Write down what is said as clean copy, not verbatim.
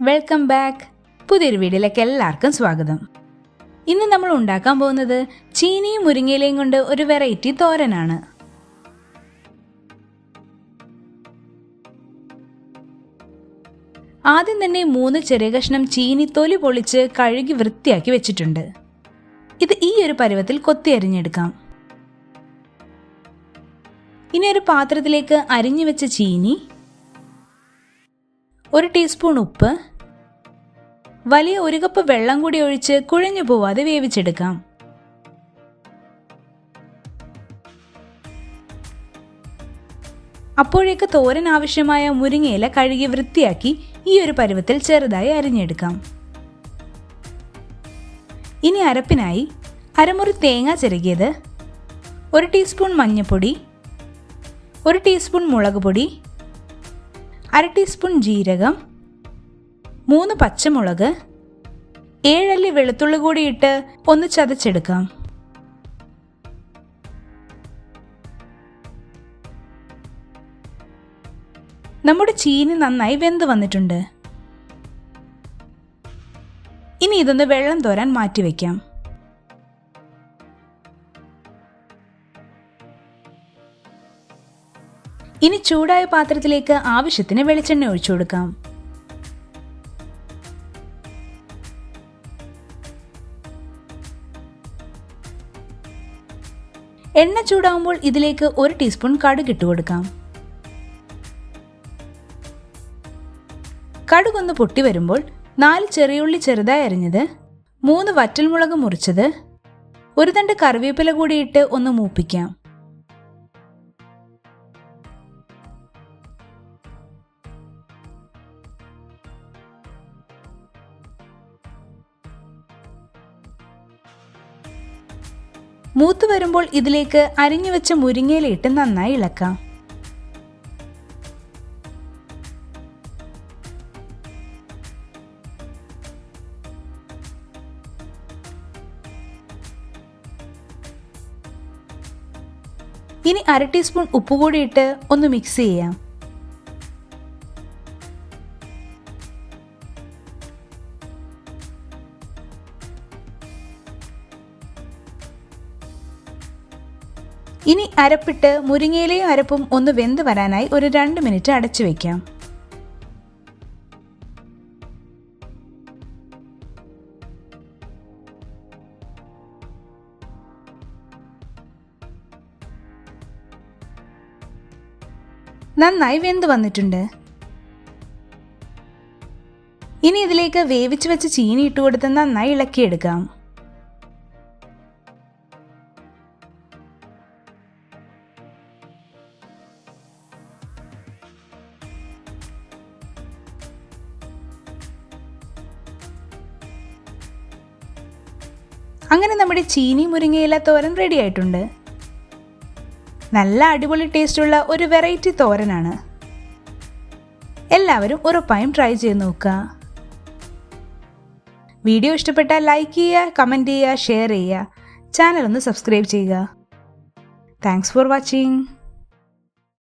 Welcome back. പുതിയൊരു വീഡിയോയിലേക്ക് എല്ലാവർക്കും സ്വാഗതം. ഇന്ന് നമ്മൾ ഉണ്ടാക്കാൻ പോകുന്നത് ചീനിയും മുരിങ്ങയിലയും കൊണ്ട് ഒരു വെറൈറ്റി തോരനാണ്. ആദ്യം തന്നെ 3 ചെറിയ കഷ്ണം ചീനി തൊലി പൊളിച്ച് കഴുകി വൃത്തിയാക്കി വെച്ചിട്ടുണ്ട്. ഇത് ഈ ഒരു പരുവത്തിൽ കൊത്തി അരിഞ്ഞെടുക്കാം. ഇനി ഒരു പാത്രത്തിലേക്ക് അരിഞ്ഞു വെച്ച ചീനി, 1 ടീസ്പൂൺ ഉപ്പ്, വലിയ 1 കപ്പ് വെള്ളം കൂടി ഒഴിച്ച് കുഴഞ്ഞു പോവാതെ വേവിച്ചെടുക്കാം. അപ്പോഴേക്ക് തോരൻ ആവശ്യമായ മുരിങ്ങയില കഴുകി വൃത്തിയാക്കി ഈ ഒരു പരുവത്തിൽ ചെറുതായി അരിഞ്ഞെടുക്കാം. ഇനി അരപ്പിനായി അരമുറി തേങ്ങ ചിരകിയത്, 1 ടീസ്പൂൺ മഞ്ഞൾപ്പൊടി, 1 ടീസ്പൂൺ മുളക് പൊടി, 1/2 ടീസ്പൂൺ ജീരകം, 3 പച്ചമുളക്, 7 അല്ലി വെളുത്തുള്ളി കൂടി ഇട്ട് ഒന്ന് ചതച്ചെടുക്കാം. നമ്മുടെ ചീനി നന്നായി വെന്ത് വന്നിട്ടുണ്ട്. ഇനി ഇതൊന്ന് വെള്ളം തോരാൻ മാറ്റിവെക്കാം. ഇനി ചൂടായ പാത്രത്തിലേക്ക് ആവശ്യത്തിന് വെളിച്ചെണ്ണ ഒഴിച്ചു കൊടുക്കാം. എണ്ണ ചൂടാവുമ്പോൾ ഇതിലേക്ക് 1 ടീസ്പൂൺ കടുക് ഇട്ട് കൊടുക്കാം. കടുകൊന്ന് പൊട്ടി വരുമ്പോൾ 4 ചെറിയുള്ളി ചെറുതായി അരിഞ്ഞത്, 3 വറ്റൽമുളക് മുറിച്ചത്, 1 തണ്ട് കറിവേപ്പില കൂടി ഇട്ട് ഒന്ന് മൂപ്പിക്കാം. മൂത്ത് വരുമ്പോൾ ഇതിലേക്ക് അരിഞ്ഞു വെച്ച മുരിങ്ങയില ഇട്ട് നന്നായി ഇളക്കാം. ഇനി 1/2 ടീസ്പൂൺ ഉപ്പ് കൂടി ഇട്ട് ഒന്ന് മിക്സ് ചെയ്യാം. ഇനി അരപ്പിട്ട് മുരിങ്ങയിലയും അരപ്പും ഒന്ന് വെന്ത് വരാനായി ഒരു 2 മിനിറ്റ് അടച്ചു വയ്ക്കാം. നന്നായി വെന്ത് വന്നിട്ടുണ്ട്. ഇനി ഇതിലേക്ക് വേവിച്ച് വെച്ച് ചീനി ഇട്ട് കൊടുത്ത് നന്നായി ഇളക്കിയെടുക്കാം. അങ്ങനെ നമ്മുടെ ചീനി മുരിങ്ങയില തോരൻ റെഡി ആയിട്ടുണ്ട്. നല്ല അടിപൊളി ടേസ്റ്റുള്ള ഒരു വെറൈറ്റി തോരനാണ്. എല്ലാവരും ഉറപ്പായും ട്രൈ ചെയ്ത് നോക്കുക. വീഡിയോ ഇഷ്ടപ്പെട്ടാൽ ലൈക്ക് ചെയ്യുക, കമൻറ്റ് ചെയ്യുക, ഷെയർ ചെയ്യുക. ചാനൽ ഒന്ന് സബ്സ്ക്രൈബ് ചെയ്യുക. Thanks for watching.